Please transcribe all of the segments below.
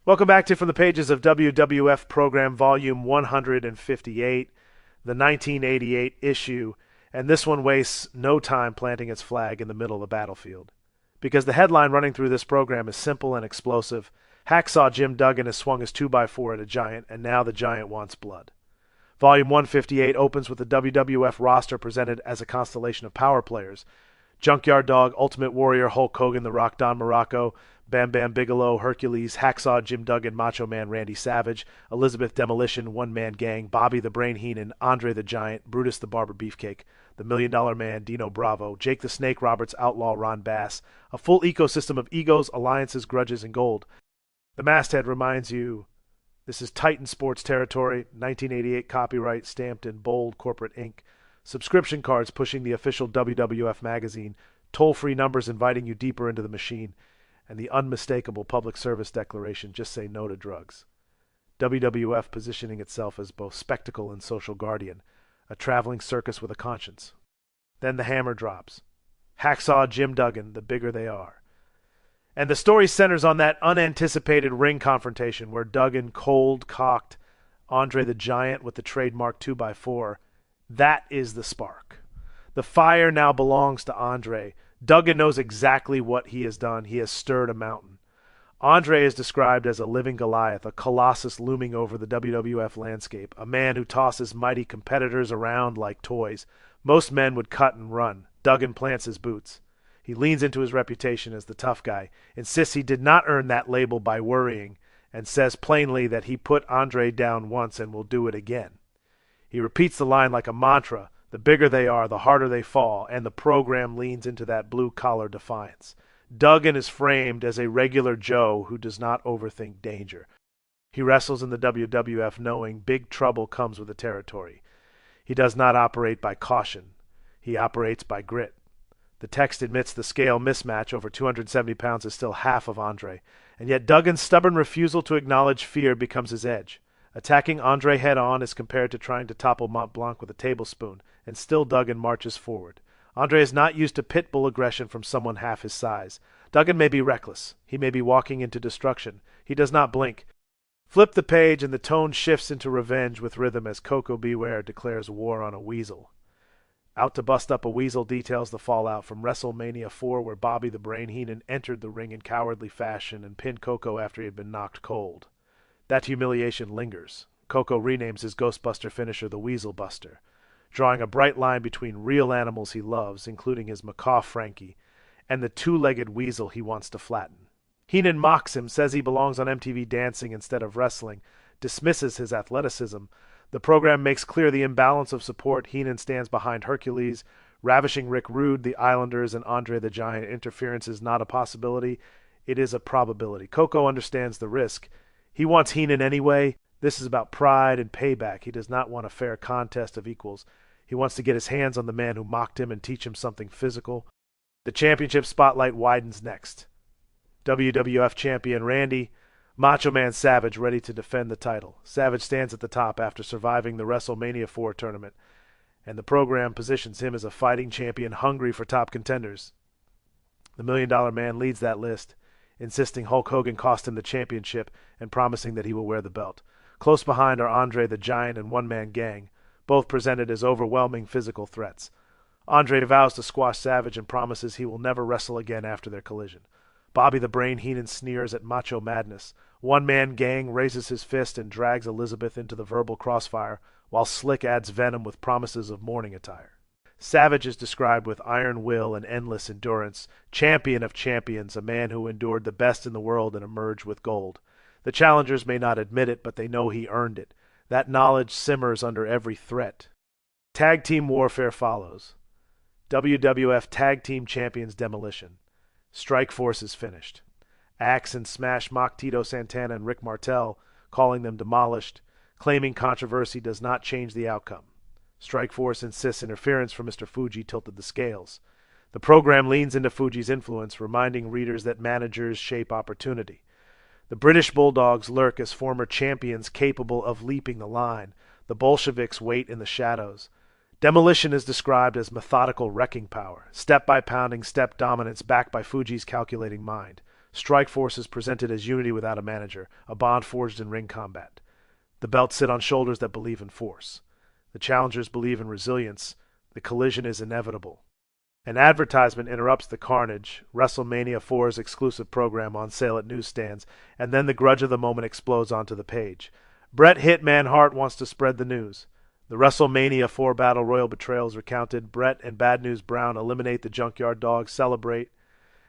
Welcome back to From the Pages of WWF Program Volume 158, the 1988 issue, and this one wastes no time planting its flag in the middle of the battlefield. Because the headline running through this program is simple and explosive. Hacksaw Jim Duggan has swung his 2x4 at a giant, and now the giant wants blood. Volume 158 opens with the WWF roster presented as a constellation of power players. Junkyard Dog, Ultimate Warrior, Hulk Hogan, The Rock, Don Morocco, Bam Bam Bigelow, Hercules, Hacksaw Jim Duggan, Macho Man, Randy Savage, Elizabeth Demolition, One Man Gang, Bobby the Brain Heenan, Andre the Giant, Brutus the Barber Beefcake, The $1 Million Man, Dino Bravo, Jake the Snake Roberts, Outlaw Ron Bass, a full ecosystem of egos, alliances, grudges, and gold. The masthead reminds you this is Titan Sports territory, 1988 copyright stamped in bold corporate ink. Subscription cards pushing the official WWF magazine, toll-free numbers inviting you deeper into the machine, and the unmistakable public service declaration, just say no to drugs. WWF positioning itself as both spectacle and social guardian, a traveling circus with a conscience. Then the hammer drops. Hacksaw Jim Duggan, the bigger they are. And the story centers on that unanticipated ring confrontation where Duggan cold-cocked Andre the Giant with the trademark 2x4. That is the spark. The fire now belongs to Andre. Duggan knows exactly what he has done. He has stirred a mountain. Andre is described as a living Goliath, a colossus looming over the WWF landscape, a man who tosses mighty competitors around like toys. Most men would cut and run. Duggan plants his boots. He leans into his reputation as the tough guy, insists he did not earn that label by worrying, and says plainly that he put Andre down once and will do it again. He repeats the line like a mantra, the bigger they are, the harder they fall, and the program leans into that blue-collar defiance. Duggan is framed as a regular Joe who does not overthink danger. He wrestles in the WWF knowing big trouble comes with the territory. He does not operate by caution. He operates by grit. The text admits the scale mismatch over 270 pounds is still half of Andre, and yet Duggan's stubborn refusal to acknowledge fear becomes his edge. Attacking Andre head-on is compared to trying to topple Mont Blanc with a tablespoon, and still Duggan marches forward. Andre is not used to pit bull aggression from someone half his size. Duggan may be reckless. He may be walking into destruction. He does not blink. Flip the page and the tone shifts into revenge with rhythm as Coco Beware declares war on a weasel. Out to bust up a weasel details the fallout from WrestleMania 4 where Bobby the Brain Heenan entered the ring in cowardly fashion and pinned Coco after he had been knocked cold. That humiliation lingers. Coco renames his Ghostbuster finisher the Weasel Buster, drawing a bright line between real animals he loves, including his macaw Frankie, and the two-legged weasel he wants to flatten. Heenan mocks him, says he belongs on MTV Dancing instead of wrestling, dismisses his athleticism. The program makes clear the imbalance of support. Heenan stands behind Hercules, ravishing Rick Rude, the Islanders, and Andre the Giant. Interference is not a possibility. It is a probability. Coco understands the risk. He wants Heenan anyway. This is about pride and payback. He does not want a fair contest of equals. He wants to get his hands on the man who mocked him and teach him something physical. The championship spotlight widens next. WWF Champion Randy, Macho Man Savage ready to defend the title. Savage stands at the top after surviving the WrestleMania 4 tournament, and the program positions him as a fighting champion hungry for top contenders. The $1 Million Man leads that list, insisting Hulk Hogan cost him the championship and promising that he will wear the belt. Close behind are Andre the Giant and One Man Gang, both presented as overwhelming physical threats. Andre vows to squash Savage and promises he will never wrestle again after their collision. Bobby the Brain Heenan sneers at Macho Madness. One Man Gang raises his fist and drags Elizabeth into the verbal crossfire, while Slick adds venom with promises of mourning attire. Savage is described with iron will and endless endurance, champion of champions, a man who endured the best in the world and emerged with gold. The challengers may not admit it, but they know he earned it. That knowledge simmers under every threat. Tag team warfare follows. WWF Tag Team Champions Demolition. Strike Force is finished. Axe and Smash mock Tito Santana and Rick Martel, calling them demolished. Claiming controversy does not change the outcome. Strike Force insists interference from Mr. Fuji tilted the scales. The program leans into Fuji's influence, reminding readers that managers shape opportunity. The British Bulldogs lurk as former champions capable of leaping the line. The Bolsheviks wait in the shadows. Demolition is described as methodical wrecking power, step-by-pounding step dominance backed by Fuji's calculating mind. Strikeforce is presented as unity without a manager, a bond forged in ring combat. The belts sit on shoulders that believe in force. The challengers believe in resilience. The collision is inevitable. An advertisement interrupts the carnage, WrestleMania 4's exclusive program on sale at newsstands, and then the grudge of the moment explodes onto the page. Bret Hitman Hart wants to spread the news. The WrestleMania 4 Battle Royal betrayal is recounted. Bret and Bad News Brown eliminate the Junkyard Dog, celebrate,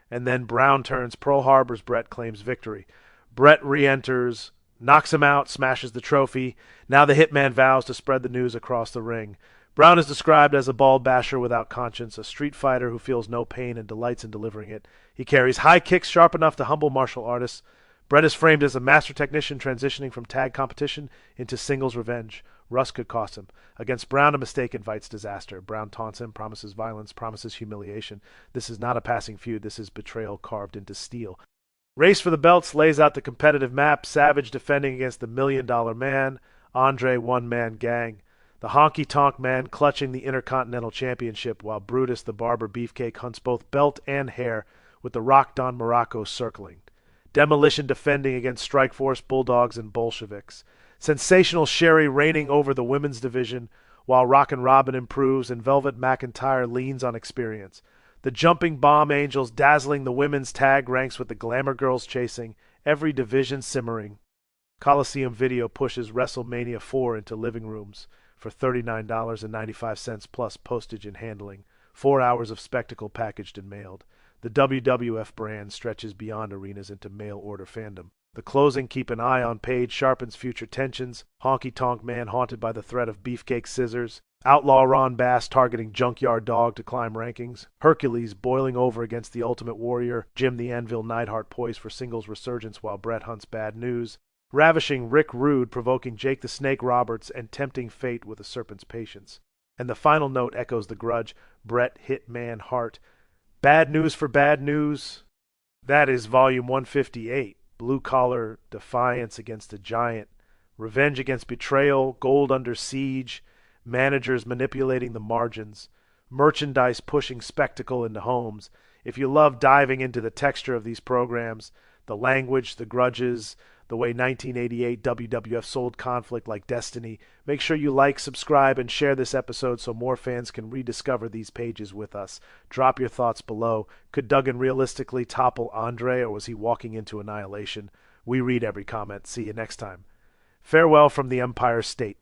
and then Brown turns Pearl Harbor's Bret claims victory. Bret re-enters, knocks him out, smashes the trophy. Now the Hitman vows to spread the news across the ring. Brown is described as a ball basher without conscience, a street fighter who feels no pain and delights in delivering it. He carries high kicks sharp enough to humble martial artists. Bret is framed as a master technician transitioning from tag competition into singles revenge. Rust could cost him. Against Brown, a mistake invites disaster. Brown taunts him, promises violence, promises humiliation. This is not a passing feud. This is betrayal carved into steel. Race for the belts lays out the competitive map. Savage defending against the $1 Million Man. Andre one-man gang. The honky-tonk man clutching the Intercontinental Championship while Brutus the Barber Beefcake hunts both belt and hair with the Rock Don Morocco circling. Demolition defending against Strikeforce, Bulldogs, and Bolsheviks. Sensational Sherry reigning over the women's division while Rockin' Robin improves and Velvet McIntyre leans on experience. The Jumping Bomb Angels dazzling the women's tag ranks with the Glamour Girls chasing, every division simmering. Coliseum Video pushes WrestleMania 4 into living rooms for $39.95 plus postage and handling. 4 hours of spectacle packaged and mailed. The WWF brand stretches beyond arenas into mail-order fandom. The closing Keep an Eye on page sharpens future tensions. Honky-tonk man haunted by the threat of beefcake scissors. Outlaw Ron Bass targeting Junkyard Dog to climb rankings. Hercules boiling over against the Ultimate Warrior. Jim the Anvil Neidhart poised for singles resurgence while Bret hunts Bad News. Ravishing Rick Rude provoking Jake the Snake Roberts and tempting fate with a serpent's patience. And the final note echoes the grudge. Bret Hitman Hart. Bad news for bad news. That is volume 158. Blue collar defiance against a giant. Revenge against betrayal. Gold under siege. Managers manipulating the margins. Merchandise pushing spectacle into homes. If you love diving into the texture of these programs, the language, the grudges, the way 1988 WWF sold conflict like destiny, make sure you like, subscribe, and share this episode so more fans can rediscover these pages with us. Drop your thoughts below. Could Duggan realistically topple Andre, or was he walking into annihilation? We read every comment. See you next time. Farewell from the Empire State.